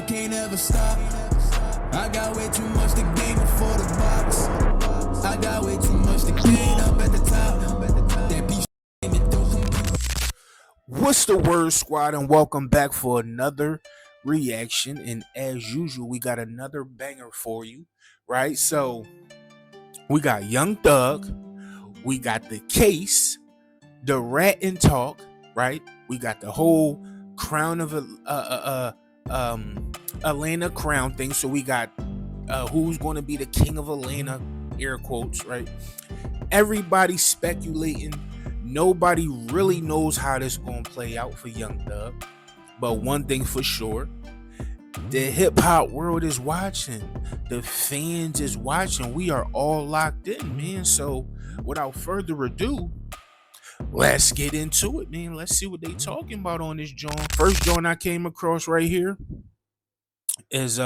can't ever stop. I got way too much to gain before the box. I got way too much to gain up at the top. That piece of shit don't compute. What's the word, squad, and welcome back for another reaction. And as usual, we got another banger for you, right? So we got Young Thug, we got the case, the rat and talk, right? We got the whole crown of Atlanta crown thing. So we got who's going to be the king of Atlanta, air quotes, right? Everybody speculating. Nobody really knows how this gonna play out for Young Thug. But one thing for sure, the hip hop world is watching. The fans is watching. We are all locked in, man. So without further ado, let's get into it, man. Let's see what they talking about on this joint. First joint I came across right here is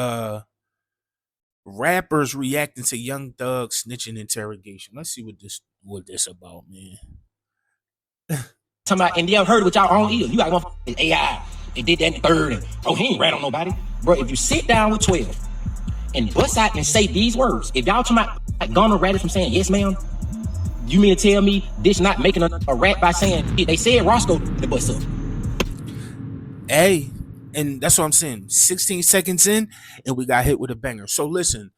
rappers reacting to Young Thug snitching interrogation. Let's see what this about, man. Talking about, and y'all heard what y'all own ears. You got one AI. They did that in the third. And, oh, he ain't rat on nobody. Bro, if you sit down with 12 and bust out and say these words, if y'all talking about like, Gunna ratted from saying, yes, ma'am, you mean to tell me this not making a rat by saying, they said Roscoe the bust up. Hey, and that's what I'm saying. 16 seconds in, and we got hit with a banger. So listen,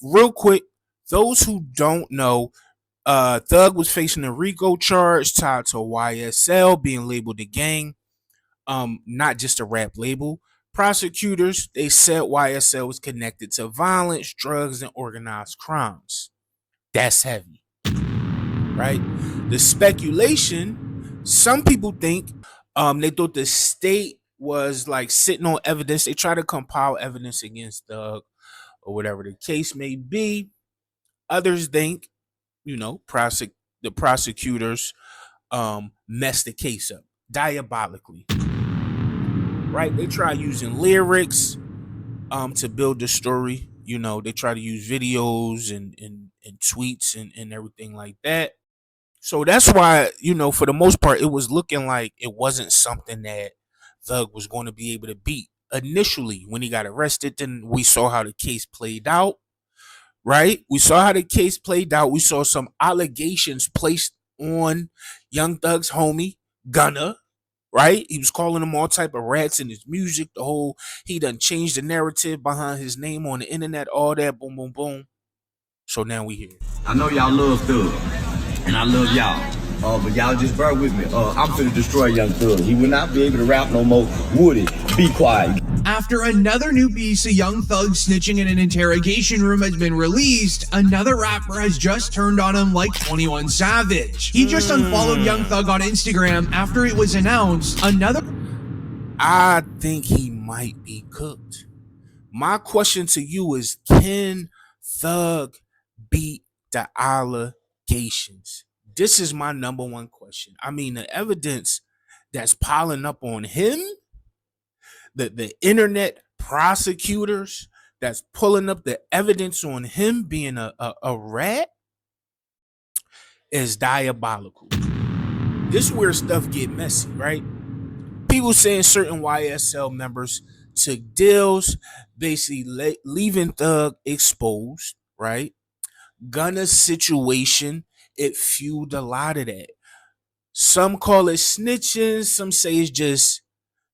real quick, those who don't know, Thug was facing a RICO charge tied to YSL being labeled a gang, not just a rap label. Prosecutors, they said YSL was connected to violence, drugs, and organized crimes. That's heavy, right? The speculation, some people think they thought the state was like sitting on evidence. They try to compile evidence against Thug or whatever the case may be. Others think, you know, the prosecutors messed the case up diabolically, right? They try using lyrics to build the story. You know, they try to use videos and tweets and everything like that. So that's why, you know, for the most part, it was looking like it wasn't something that Thug was going to be able to beat initially when he got arrested. Then we saw how the case played out. Right? We saw how the case played out. We saw some allegations placed on Young Thug's homie, Gunna, right? He was calling him all type of rats in his music. He done changed the narrative behind his name on the internet, all that, boom, boom, boom. So now we here. I know y'all love Thug, and I love y'all. But y'all just bear with me. I'm finna destroy Young Thug. He will not be able to rap no more. Would he? Be quiet. After another new piece of Young Thug snitching in an interrogation room has been released, another rapper has just turned on him like 21 Savage. He just unfollowed Young Thug on Instagram after it was announced I think he might be cooked. My question to you is, can Thug beat the allegations? This is my number one question. I mean, the evidence that's piling up on him, the internet prosecutors that's pulling up the evidence on him being a rat is diabolical. This is where stuff get messy, right? People saying certain YSL members took deals, basically leaving Thug exposed, right? Gunna's situation, it fueled a lot of that. Some call it snitching, some say it's just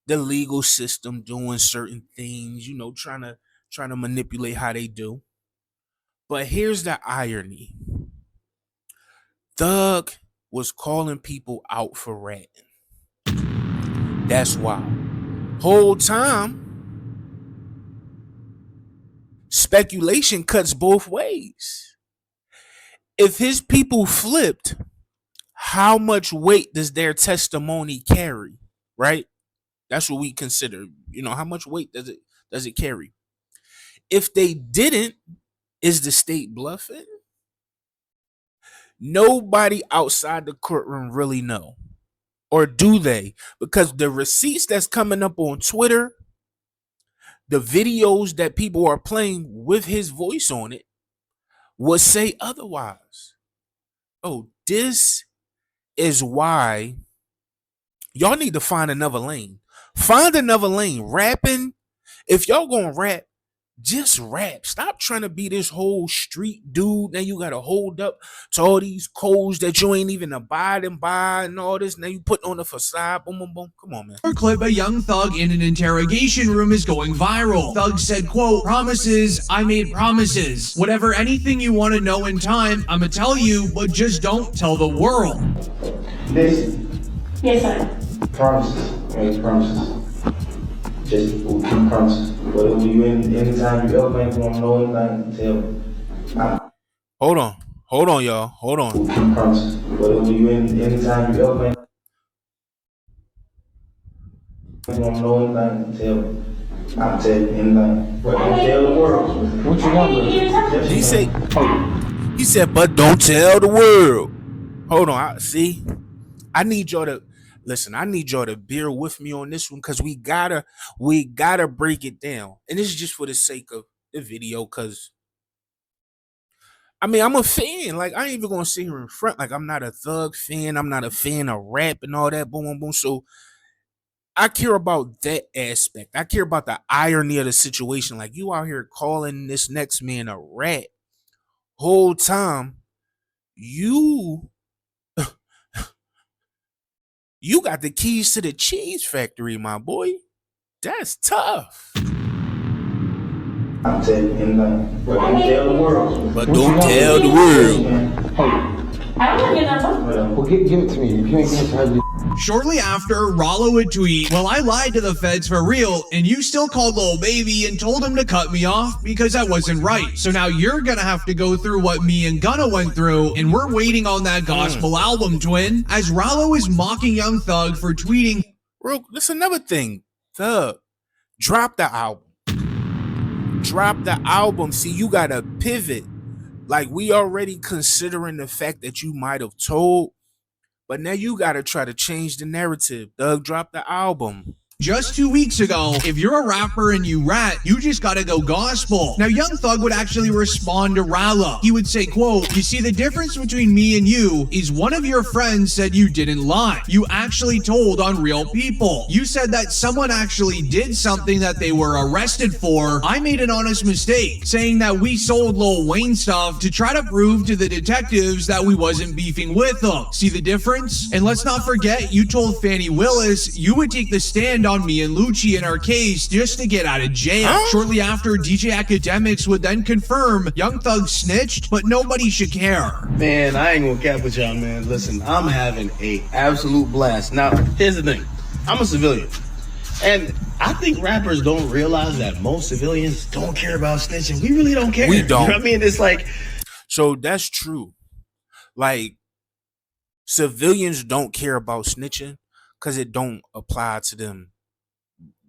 the legal system doing certain things, you know, trying to manipulate how they do. But here's the irony. Thug was calling people out for ratting. That's wild. Whole time, speculation cuts both ways. If his people flipped, how much weight does their testimony carry, right? That's what we consider. You know, how much weight does it carry? If they didn't, is the state bluffing? Nobody outside the courtroom really know. Or do they? Because the receipts that's coming up on Twitter, the videos that people are playing with his voice on it, would say otherwise. Oh, this is why y'all need to find another lane. Find another lane. Rapping If y'all gonna rap, just rap. Stop trying to be this whole street dude. Now you gotta hold up to all these codes that you ain't even abiding by and all this. Now you put on the facade. Boom, boom, boom. Come on, man. A clip of Young Thug in an interrogation room is going viral. Thug said, quote, "Promises, I made promises. Whatever, anything you want to know in time, I'ma tell you, but just don't tell the world." Listen. Yes, sir. Promises. Make promises. Just keep promises. Whatever you anytime you ever want to know anything, tell me. Hold on, y'all. Hold on. Keep promises. Whatever you anytime you ever want to know anything, tell me. I'll tell you anything. But don't tell the world. What you want, He said, but don't tell the world. Hold on. See, I need y'all to listen. I need y'all to bear with me on this one because we gotta break it down. And this is just for the sake of the video, because I mean, I'm a fan. Like, I ain't even gonna sit here in front. Like, I'm not a Thug fan. I'm not a fan of rap and all that. Boom, boom, boom. So I care about that aspect. I care about the irony of the situation. Like, you out here calling this next man a rat. Whole time, you got the keys to the cheese factory, my boy. That's tough. I'll tell you anything. But don't tell the world. But don't tell the world. I don't want to get number. Well, give it to me. If you ain't give it to her, Shortly after, Rollo would tweet, "Well, I lied to the feds for real, and you still called Lil Baby and told him to cut me off because I wasn't right. So now you're gonna have to go through what me and Gunna went through, and we're waiting on that gospel album, twin." As Rollo is mocking Young Thug for tweeting, That's another thing. Thug, drop the album. Drop the album. See, you gotta pivot. Like, we already considering the fact that you might have told, but now you gotta try to change the narrative. Thug, drop the album. just 2 weeks ago, "If you're a rapper and you rap, you just gotta go gospel." Now, Young Thug would actually respond to Rallo. He would say, quote, "You see, the difference between me and you is one of your friends said you didn't lie. You actually told on real people. You said that someone actually did something that they were arrested for. I made an honest mistake, saying that we sold Lil Wayne stuff to try to prove to the detectives that we wasn't beefing with them. See the difference? And let's not forget, you told Fannie Willis you would take the stand on me and Lucci in our case just to get out of jail." Shortly after, DJ Academics would then confirm Young Thug snitched, but nobody should care. Man, I ain't gonna cap with y'all, man. Listen, I'm having a absolute blast. Now, here's the thing. I'm a civilian. And I think rappers don't realize that most civilians don't care about snitching. We really don't care. We don't. You know what I mean? It's like... So that's true. Like, civilians don't care about snitching because it don't apply to them.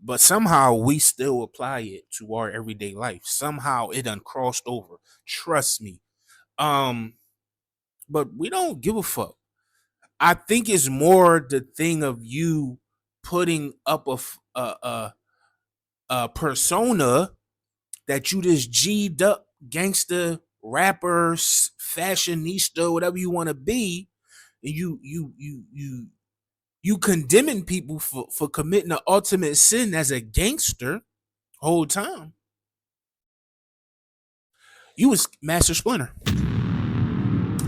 But somehow we still apply it to our everyday life. Somehow it done crossed over. Trust me. But we don't give a fuck. I think it's more the thing of you putting up a persona that you this G'd up gangster rapper, fashionista, whatever you want to be, and you condemning people for committing the ultimate sin as a gangster whole time. You was Master Splinter.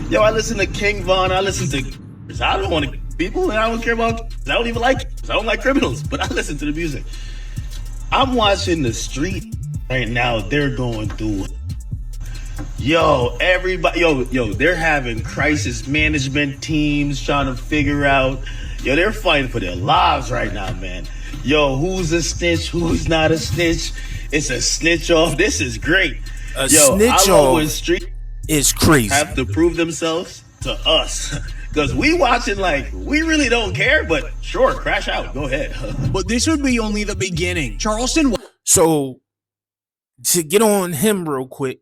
Yo, I listen to King Von. I listen to... I don't want to people, and I don't care about... I don't even like... I don't like criminals, but I listen to the music. I'm watching the street right now. They're going through... Yo, everybody... Yo, they're having crisis management teams trying to figure out... Yo, they're fighting for their lives right now, man. Yo, who's a snitch? Who's not a snitch? It's a snitch off. This is great. Snitch off street is crazy. Have to prove themselves to us. Because we watching like, we really don't care, but sure, crash out. Go ahead. But this would be only the beginning. Charleston... So, to get on him real quick,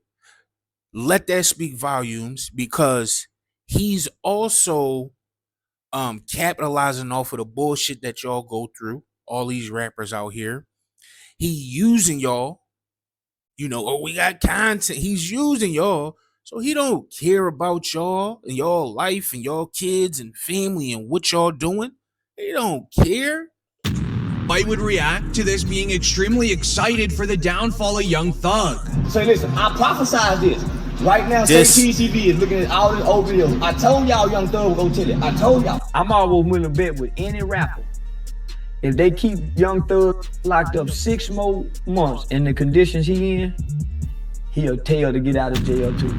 let that speak volumes, because he's also capitalizing off of the bullshit that y'all go through, all these rappers out here. He using y'all, we got content. He's using y'all, so he don't care about y'all and y'all life and y'all kids and family and what y'all doing. He don't care. White would react to this being extremely excited for the downfall of Young Thug. Say, listen, I prophesied this. Right now, This- say TCB is looking at all this old videos. I told y'all Young Thug was gonna tell it. I told y'all. I'm always willing to bet with any rapper. If they keep Young Thug locked up 6 more months in the conditions he in, he'll tell to get out of jail too.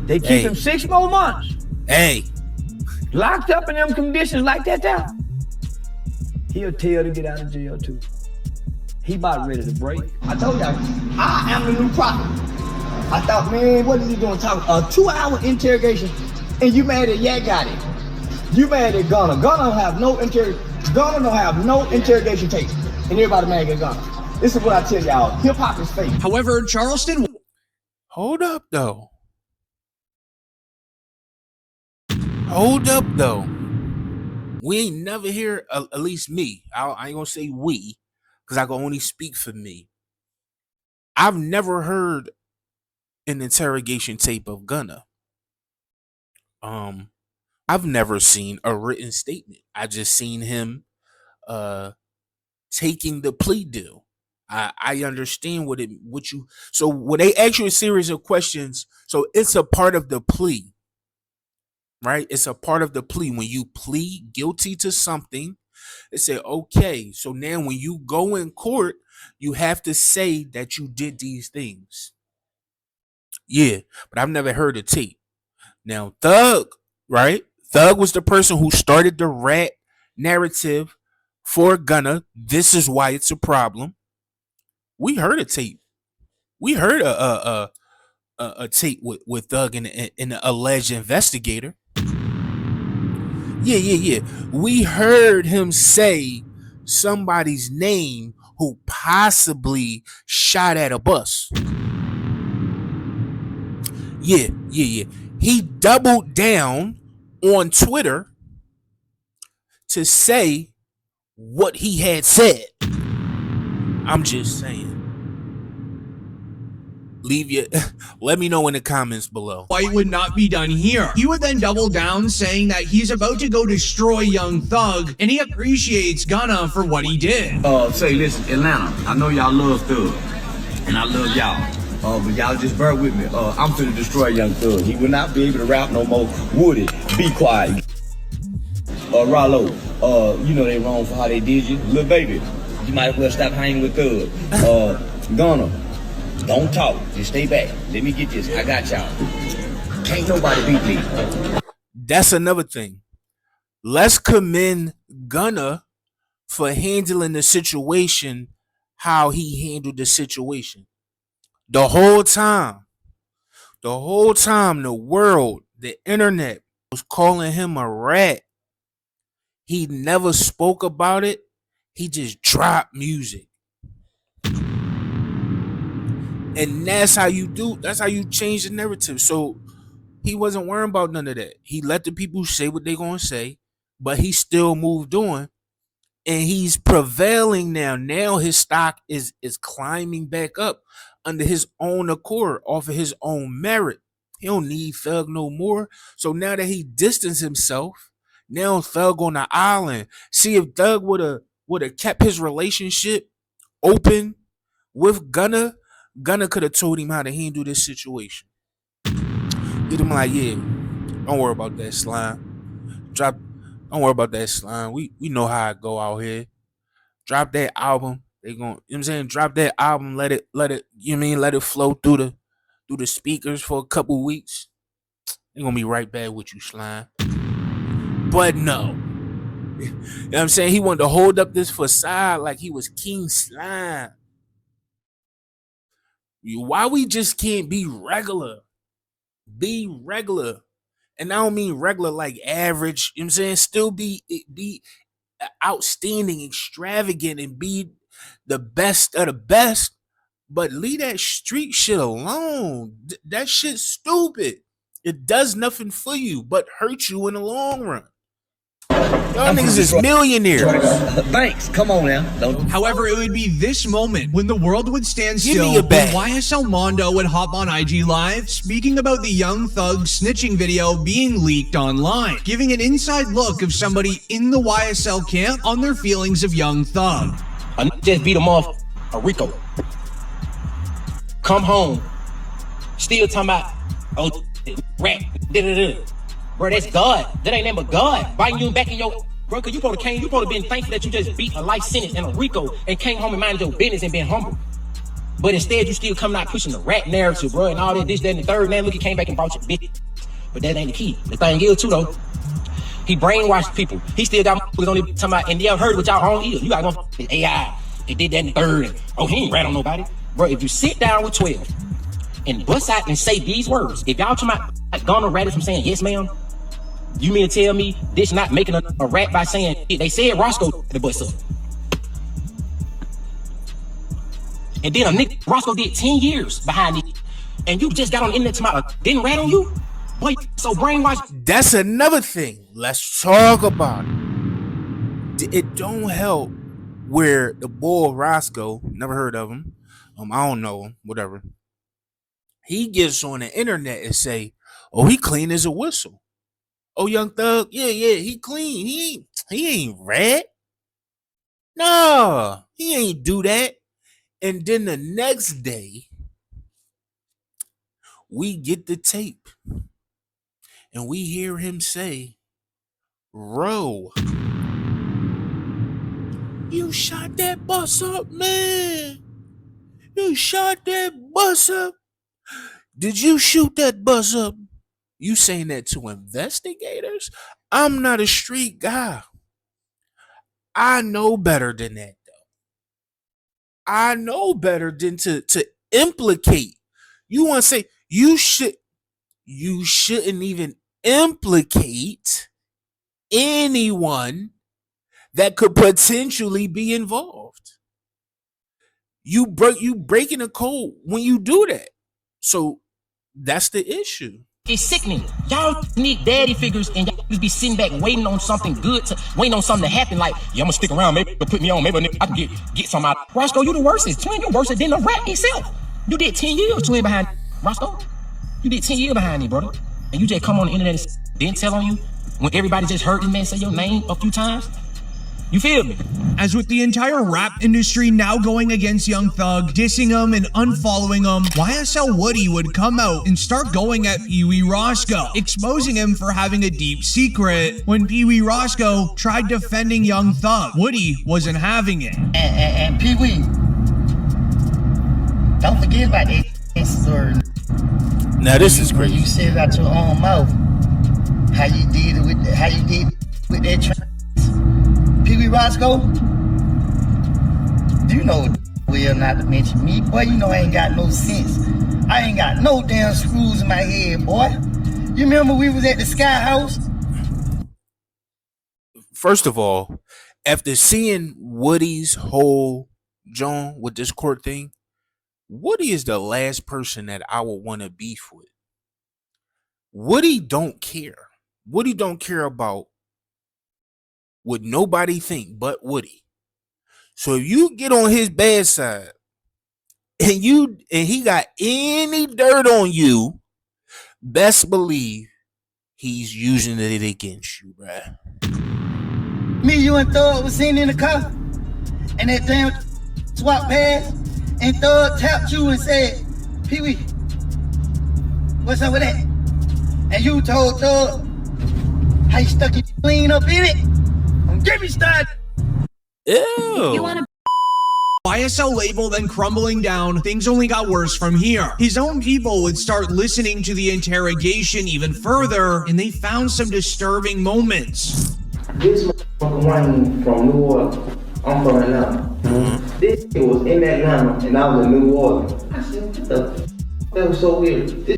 They keep him 6 more months. Hey, Locked up in them conditions like that down. He'll tell to get out of jail too. He about ready to break. I told y'all, I am the new prophet. I thought, man, what is he doing? Talking a 2-hour interrogation, and you mad at Yak got it. You mad at Gunna. Gunna don't have no interrogation tape, and everybody mad at Gunna. This is what I tell y'all. Hip hop is fake. However, Charleston hold up though. Hold up though. We ain't never hear, at least me. I ain't gonna say we, because I can only speak for me. I've never heard an interrogation tape of Gunna. I've never seen a written statement. I just seen him taking the plea deal. I understand what you so when they ask you a series of questions, so it's a part of the plea. Right? It's a part of the plea. When you plead guilty to something, they say, okay, so now when you go in court, you have to say that you did these things. Yeah, but I've never heard a tape. Now, Thug, right? Thug was the person who started the rat narrative for Gunna. This is why it's a problem. We heard a tape. We heard a tape with Thug and an alleged investigator. Yeah. We heard him say somebody's name who possibly shot at a bus. Yeah. He doubled down on Twitter to say what he had said. I'm just saying. Let me know in the comments below. White would not be done here. He would then double down, saying that he's about to go destroy Young Thug, and he appreciates Gunna for what he did. Say, listen, Atlanta, I know y'all love Thug, and I love y'all. But y'all just bear with me. I'm finna destroy Young Thug. He will not be able to rap no more. Would it? Be quiet. Rollo, you know they wrong for how they did you. Little baby, you might as well stop hanging with Thug. Gunna, don't talk. Just stay back. Let me get this. I got y'all. Can't nobody beat me. That's another thing. Let's commend Gunna for handling the situation how he handled the situation. The whole time, the world, the internet was calling him a rat. He never spoke about it. He just dropped music. And that's how you change the narrative. So he wasn't worrying about none of that. He let the people say what they're going to say, but he still moved on. And he's prevailing now. Now his stock is climbing back up under his own accord, off of his own merit. He don't need Thug no more. So now that he distanced himself, now Thug on the island. See, if Thug would have kept his relationship open with Gunna could have told him how to handle this situation. Get him like, yeah, don't worry about that slime. Don't worry about that slime. We know how it go out here. Drop that album. They going, you know what I'm saying? Drop that album. Let it, you know what I mean? Let it flow through the speakers for a couple weeks. They're gonna be right back with you, slime. But no. You know what I'm saying? He wanted to hold up this facade like he was King Slime. Why we just can't be regular? Be regular. And I don't mean regular like average. You know what I'm saying? Still be outstanding, extravagant, and be the best of the best. But leave that street shit alone. That shit's stupid. It does nothing for you but hurt you in the long run. Y'all niggas is millionaires. Thanks. Come on now. Don't. However, it would be this moment when the world would stand Give still me a when bag. YSL Mondo would hop on IG Live speaking about the Young Thug snitching video being leaked online, giving an inside look of somebody in the YSL camp on their feelings of Young Thug. I just beat him off a Rico. Come home. Still talking about, oh, rap. Bro, that's God. That ain't nothing but God biting you back in your... Bro, cause you supposed to been thankful that you just beat a life sentence and a Rico and came home and minded your business and been humble. But instead, you still coming out pushing the rap narrative, bro, and all that, this, that, and the third. Man, look, he came back and brought your bitch. But that ain't the key. The thing is, too, though, he brainwashed people. He still got motherfuckers on there talking about, and y'all heard with y'all own ears. You got one AI. They did that in the third. And, oh, he ain't rat on nobody. Bro, if you sit down with 12 and bust out and say these words, if y'all talking about like, gonna rat it from saying, yes, ma'am, you mean to tell me this not making a rap by saying, they said Roscoe the bust up. And then a nigga, Roscoe did 10 years behind it, and you just got on the internet to my didn't rat on you? Boy, so brainwashed. That's another thing. Let's talk about it. It don't help where the boy Roscoe, never heard of him, I don't know him, whatever. He gets on the internet and say, "Oh, he clean as a whistle. Oh, Young Thug, yeah, he clean. He ain't rat. No, he ain't do that." And then the next day, we get the tape and we hear him say, "Ro, you shot that bus up, man. You shot that bus up. Did you shoot that bus up?" You saying that to investigators? I'm not a street guy. I know better than that, though. I know better than to implicate. You want to say you shouldn't even implicate anyone that could potentially be involved. You breaking a code when you do that. So that's the issue. It's sickening. Y'all need daddy figures and y'all just be sitting back waiting on something good, waiting on something to happen. Like, yeah, I'm gonna stick around, maybe they'll put me on, maybe I can get some out. Roscoe, you the worstest. Twin, you worse than the rap itself. You did 10 years, Twin, behind Roscoe. You did 10 years behind me, brother. And you just come on the internet and then tell on you when everybody just heard this man say your name a few times. You feel me? As with the entire rap industry now going against Young Thug, dissing him and unfollowing him, YSL Woody would come out and start going at Pee Wee Roscoe, exposing him for having a deep secret. When Pee Wee Roscoe tried defending Young Thug, Woody wasn't having it. And Pee Wee, don't forget about that story. Now this is crazy. You said it out your own mouth. How you did with that Pee Wee Roscoe, you know well not to mention me, boy. You know I ain't got no sense. I ain't got no damn screws in my head, boy. You remember we was at the Sky House? First of all, after seeing Woody's whole John with this court thing, Woody is the last person that I would want to beef with. Woody don't care. Woody don't care about what nobody think but Woody. So if you get on his bad side and he got any dirt on you, best believe he's using it against you, bruh. Me, you, and Thug was sitting in the car, and that damn swap pass, and Thug tapped you and said, "Pee Wee, what's up with that?" And you told Thug how you stuck your clean up in it. Get me started. Ew. YSL label then crumbling down, things only got worse from here. His own people would start listening to the interrogation even further, and they found some disturbing moments. This motherfucker Wayne from New Orleans. I'm from Atlanta. This nigga was in Atlanta and I was in New Orleans. I said, what the f? That was so weird. This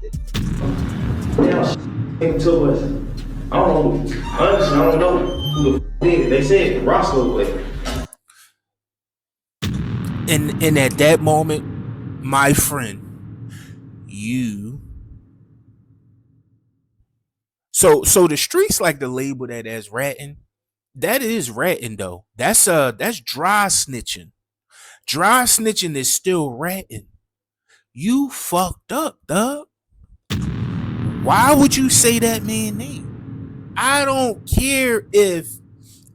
damn shit to us. I don't know. Honestly, I don't know who the f did it. They said Roscoe was. And at that moment, my friend, you. So the streets like to label that as ratting. That is ratting though. That's dry snitching. Dry snitching is still ratting. You fucked up, Thug. Why would you say that man's name? I don't care if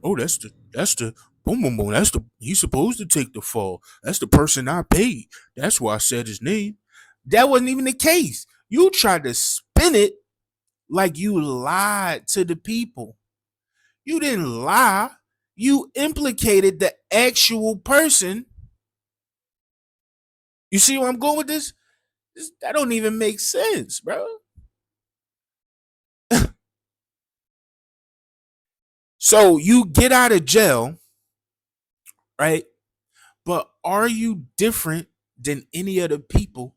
that's the boom boom boom. He's supposed to take the fall. That's the person I paid. That's why I said his name. That wasn't even the case. You tried to spin it like you lied to the people. You didn't lie. You implicated the actual person. You see where I'm going with this? That don't even make sense, bro. So you get out of jail, right? But are you different than any of the people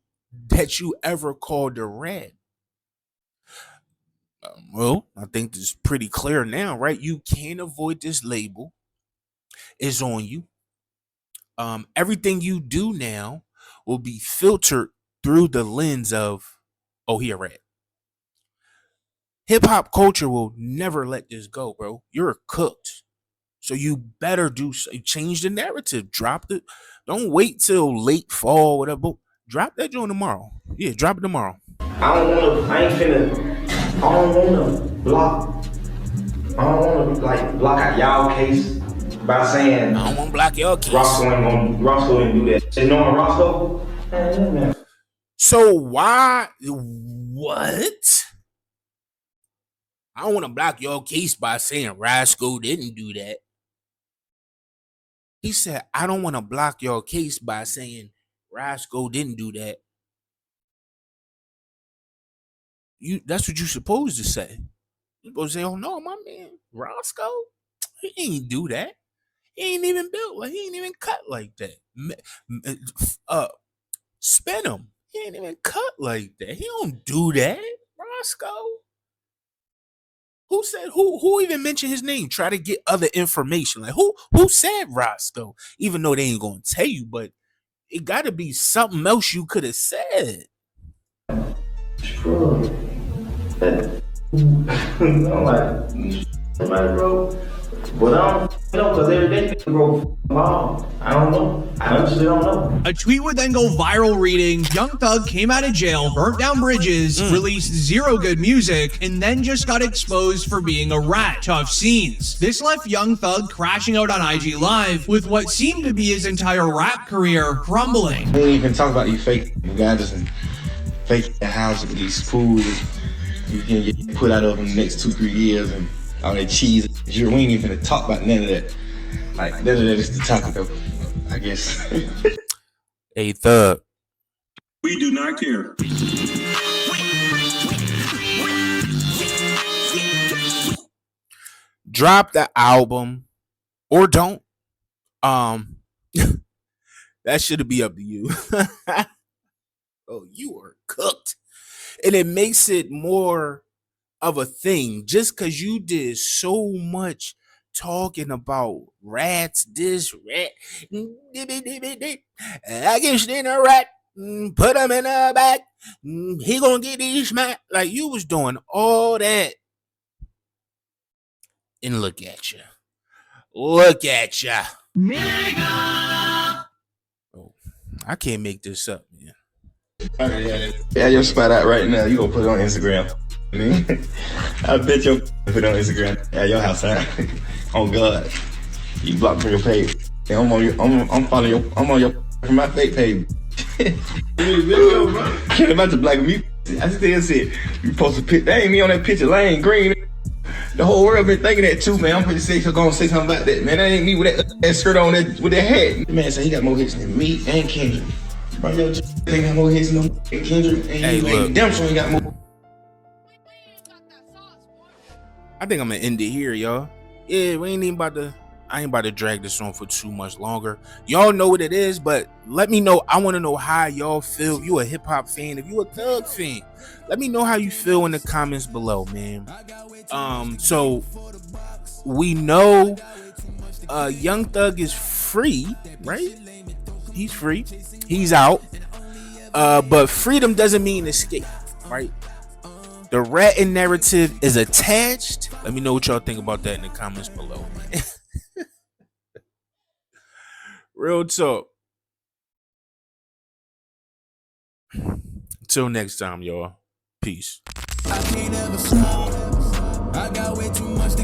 that you ever called a rat? Well, I think this is pretty clear now, right? You can't avoid this label. It's on you. Everything you do now will be filtered through the lens of, oh, he a rat. Hip hop culture will never let this go, bro. You're cooked. So you better change the narrative. Drop it. Don't wait till late fall, whatever. Drop that joint tomorrow. Yeah, drop it tomorrow. I don't wanna block out y'all case by saying I don't want to block your case. Roscoe didn't do that. They knowing Roscoe? Man. So why what? I don't want to block your case by saying Roscoe didn't do that. He said, I don't want to block your case by saying Roscoe didn't do that. That's what you're supposed to say. You're supposed to say, oh no, my man, Roscoe, he ain't do that. He ain't even built like, he ain't even cut like that. Spin him. He ain't even cut like that. He don't do that, Roscoe. Who said who even mentioned his name? Try to get other information. Like who said Roscoe? Even though they ain't gonna tell you, but it gotta be something else you could have said. Bro. I'm like, somebody, bro. But I don't know, because every day, bro, I don't know. I honestly don't know. A tweet would then go viral reading, Young Thug came out of jail, burnt down bridges, released zero good music, and then just got exposed for being a rat. Tough scenes. This left Young Thug crashing out on IG Live with what seemed to be his entire rap career crumbling. We ain't even talk about you fake guys and fake your house with these fools you can get put out of in the next 2-3 years and all that cheese. We ain't even gonna talk about none of that. Like, none of that is the topic of, I guess. Hey, Thug. We do not care. Drop the album or don't. That should be up to you. Oh, you are cooked. And it makes it more of a thing just because you did so much talking about rats, this rat, I guess in a rat, put him in a bag, he gonna get these smack. Like you was doing all that. And look at you. Look at you. Oh, I can't make this up, man. Yeah, your spot out right now. You gonna put it on Instagram. I bet you put it on Instagram. Yeah, your house out. Oh God, you blocked from your page. Yeah, I'm following your. I'm on your from my fake page. Can't imagine black me. I still said you supposed to pick. That ain't me on that picture. Lane Green. The whole world been thinking that too, man. I'm pretty sure you're gonna say something about that, man. That ain't me with that skirt on with that hat. Man said he got more hits than me and Kendrick. Bro, yo, just think got more hits than Kendrick and hey, you ain't damn sure he got more. I think I'm gonna end it here, y'all. Yeah, we ain't even I ain't about to drag this on for too much longer. Y'all know what it is, but let me know. I want to know how y'all feel. If you a hip hop fan, if you a Thug fan, let me know how you feel in the comments below, man. So we know Young Thug is free, right? He's free. He's out. But freedom doesn't mean escape, right? The ratting narrative is attached. Let me know what y'all think about that in the comments below. Real talk. Until next time, y'all. Peace. I can't ever stop. I got way too much to